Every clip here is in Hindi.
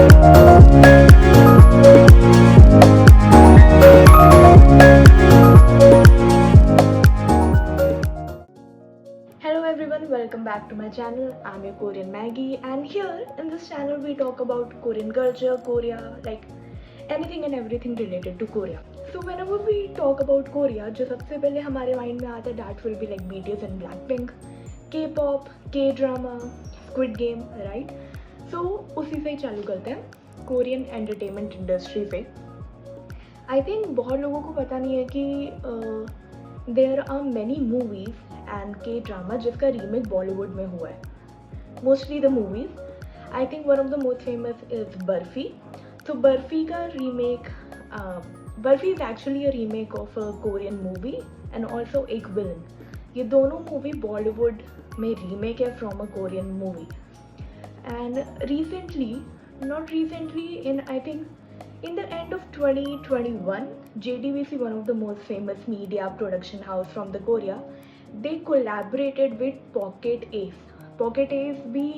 Hello everyone, welcome back to my channel. I'm your Korean Maggie, and here in this channel we talk about Korean culture, Korea, like anything and everything related to Korea. So whenever we talk about Korea, जो सबसे पहले हमारे माइंड में आता है that will be like BTS and Blackpink, K-pop, K-drama, Squid Game, right? So उसी से ही चालू करते हैं कोरियन एंटरटेनमेंट इंडस्ट्री से. आई थिंक बहुत लोगों को पता नहीं है कि there are many movies and K drama जिसका रीमेक बॉलीवुड में हुआ है. Mostly the movies, I think one of the most famous is Barfi. तो बर्फ़ी का remake, Barfi is actually a remake of a Korean movie and also Ek Villain. ये दोनों मूवी बॉलीवुड में रीमेक है from a Korean movie. And recently, not recently, in I think in the end of 2021, JDBC, one of the most famous media production house from the Korea, they collaborated with Pocket Ace. Pocket Ace भी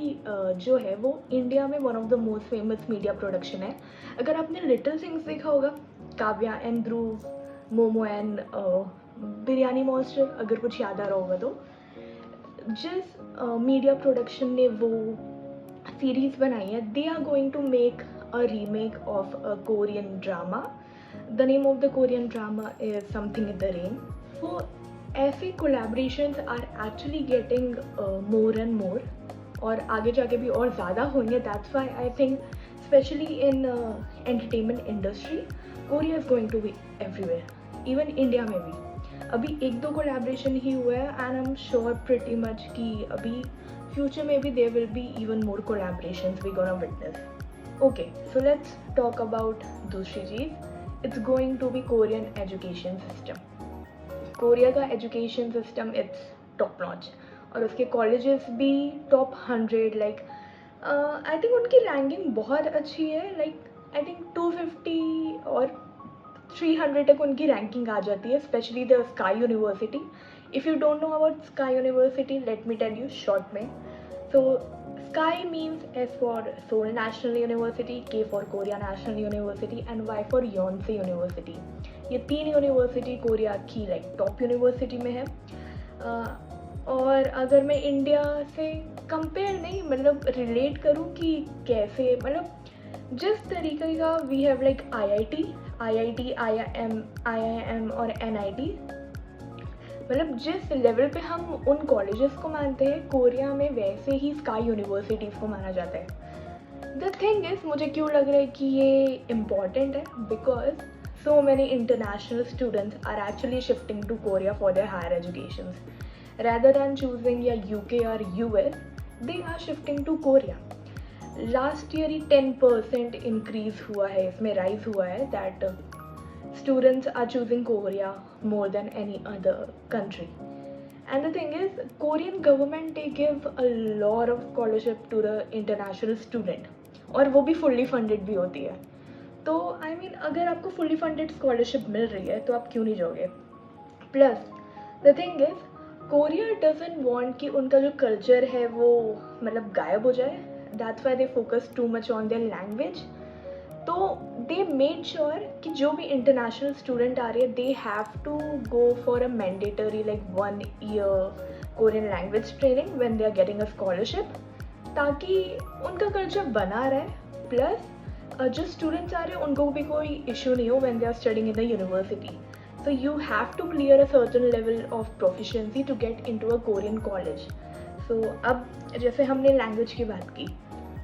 जो है वो इंडिया में one of the most famous media production है. अगर आपने लिटिल थिंग्स देखा होगा, Kavya and Dhruv, momo and biryani monster, अगर कुछ याद आ रहा होगा तो, जिस मीडिया प्रोडक्शन ने वो सीरीज बनाई है, they are going to make a remake of a Korean drama. The name of the Korean drama is something in the rain. So ऐसे collaborations are actually getting more and more, और आगे जाके भी और ज़्यादा होंगे. That's why I think specially in entertainment industry Korea is going to be everywhere, even India में भी. अभी एक दो कोलैबोरेशन ही हुआ है and I am sure pretty much कि अभी future maybe there will be even more collaborations we gonna witness. Okay, so let's talk about दूसरी चीज़. It's going to be Korean education system. Korea का education system it's top notch, और उसके colleges भी top 100. like I think उनकी ranking बहुत अच्छी है. like I think 250 और 300 तक उनकी ranking आ जाती है, especially the Sky University. If you don't know about Sky University, let me tell you short में. So Sky means S for Seoul National University, K for Korea National University and Y for Yonsei University. ये तीन यूनिवर्सिटी कोरिया की like टॉप यूनिवर्सिटी में है. और अगर मैं इंडिया से कंपेयर नहीं, मतलब रिलेट करूँ कि कैसे, मतलब जिस तरीके का we have like IIT, IIM और NIT, मतलब जिस लेवल पे हम उन कॉलेजेस को मानते हैं कोरिया में, वैसे ही स्काई यूनिवर्सिटीज़ को माना जाता है. द थिंग इज़, मुझे क्यों लग रहा है कि ये इम्पॉर्टेंट है, because so many international students are actually shifting to Korea for their higher education. Rather than choosing या UK और US, they are shifting to Korea. Last year ही 10% इंक्रीज हुआ है, इसमें राइज हुआ है, that students are choosing Korea more than any other country. And the thing is, Korean government they give a lot of scholarship to the international student, और वो भी fully funded भी होती है. तो I mean, अगर आपको fully funded scholarship मिल रही है तो आप क्यों नहीं जाओगे. Plus the thing is, Korea doesn't want कि उनका जो culture है वो मतलब गायब हो जाए. That's why they focus too much on their language. तो दे मेड श्योर कि जो भी इंटरनेशनल स्टूडेंट आ रही है, they have to go for a mandatory like 1 year Korean language training when they are getting a scholarship, ताकि उनका कल्चर बना रहे. प्लस जो स्टूडेंट्स आ रहे हैं उनको भी कोई इशू नहीं हो when they are studying in the university. So you have to clear a certain level of proficiency to get into a Korean college. So अब जैसे हमने लैंग्वेज की बात की,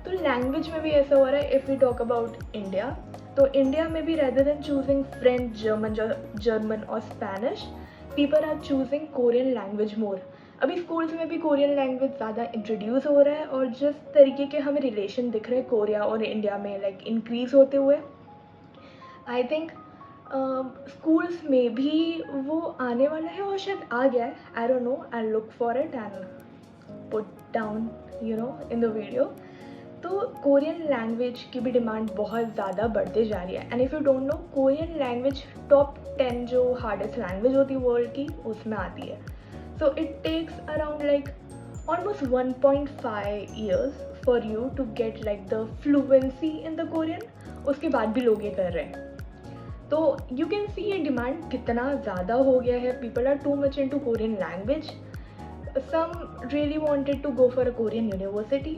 तो लैंग्वेज में भी ऐसा हो रहा है. If we talk about India, तो इंडिया में भी rather than choosing French, German और Spanish, people are choosing Korean language more. अभी स्कूल्स में भी कोरियन लैंग्वेज ज़्यादा इंट्रोड्यूस हो रहा है, और जिस तरीके के हमें रिलेशन दिख रहे हैं कोरिया और इंडिया में लाइक इंक्रीज होते हुए, आई थिंक स्कूल्स में भी वो आने वाला है, और शायद आ गया है. I don't know, I look for it and put down in the video. तो कोरियन लैंग्वेज की भी डिमांड बहुत ज़्यादा बढ़ते जा रही है. And if you don't no, Korean language top 10 जो हार्डेस्ट लैंग्वेज होती है वर्ल्ड की, उसमें आती है. So it takes around like almost 1.5 years for you to get like the fluency in the Korean, उसके बाद भी लोग ये कर रहे हैं. तो यू कैन सी ये डिमांड कितना ज़्यादा हो गया है. People are too much into Korean language. Some really wanted to go for a Korean university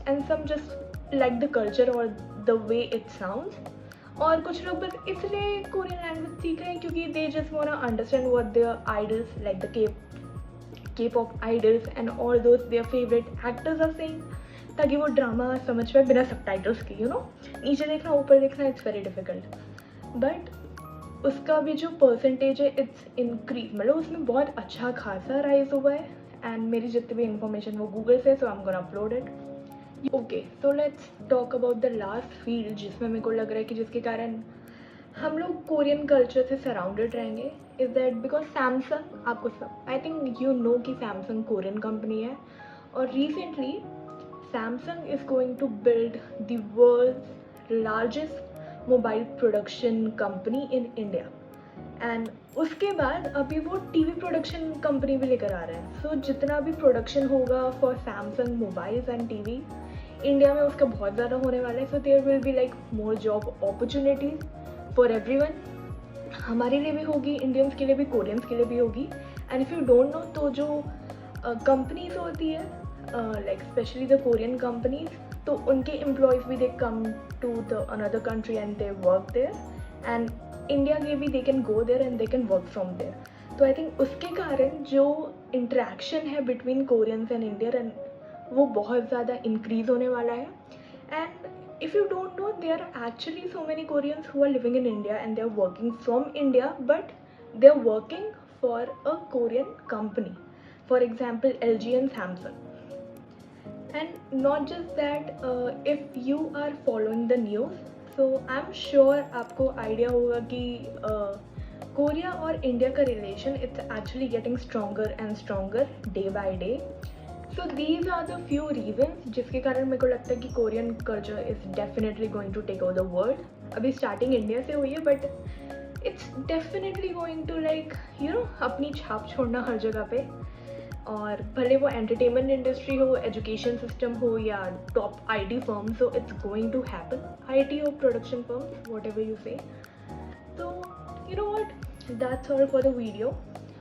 and some just like the culture or the way it sounds. और कुछ लोग बस इसलिए कोरियन लैंग्वेज सीख रहे हैं क्योंकि they just wanna understand what their idols like the K-pop idols and all those their favorite actors are saying, ताकि वो ड्रामा समझ पाए बिना सबटाइटल्स के. नीचे देखना ऊपर देखना इट्स वेरी डिफिकल्ट. बट उसका भी जो परसेंटेज है इट्स इंक्रीज, मतलब उसमें बहुत अच्छा खासा राइज हुआ है. एंड मेरी जितनी भी इंफॉर्मेशन वो गूगल से, so I am gonna upload it. Okay, so let's talk about the last field जिसमें मेरे को लग रहा है कि जिसके कारण हम लोग कोरियन कल्चर से सराउंडेड रहेंगे, इज़ दैट बिकॉज सैमसंग, आपको सब आई थिंक यू नो कि सैमसंग कोरियन कंपनी है. और recently Samsung is going to build the world's largest mobile production company in India. And उसके बाद अभी वो टीवी प्रोडक्शन कंपनी भी लेकर आ रहे हैं. सो जितना भी प्रोडक्शन होगा for Samsung mobiles and TV India में उसका बहुत ज़्यादा होने वाला है. So there will be like more job opportunities for everyone. हमारे लिए भी होगी, इंडियंस के लिए भी, कोरियंस के लिए भी होगी. And if you don't know, तो जो कंपनीज होती है like specially the Korean companies, तो उनके एम्प्लॉयज़ भी they come to the another country and they work there. And India के भी they can go there and they can work from there. तो आई थिंक उसके कारण जो इंट्रैक्शन है between Koreans and Indian, and वो बहुत ज़्यादा इंक्रीज़ होने वाला है. And if you don't know, there are actually so many Koreans who are living in India and they are working from India, but they are working for a Korean company, for example LG and Samsung. And not just that, if you are following the news, so I'm sure आपको आइडिया होगा कि कोरिया और इंडिया का relation it's actually getting stronger and stronger day by day. So these are the few reasons जिसके कारण मेरे को लगता है कि Korean culture is definitely going to take over the world. अभी स्टार्टिंग इंडिया से हुई है, but it's definitely going to like अपनी छाप छोड़ना हर जगह पे. और भले वो एंटरटेनमेंट इंडस्ट्री हो, एजुकेशन सिस्टम हो, या टॉप IT फर्म्स हो, it's going to happen. IT हो, production firms, whatever you say. तो you know what, that's all for the video.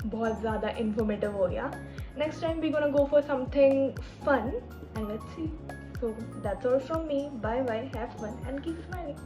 बहुत ज़्यादा इन्फॉर्मेटिव हो गया. Next time we gonna go for something fun and let's see. So that's all from me. Bye bye, have fun and keep smiling.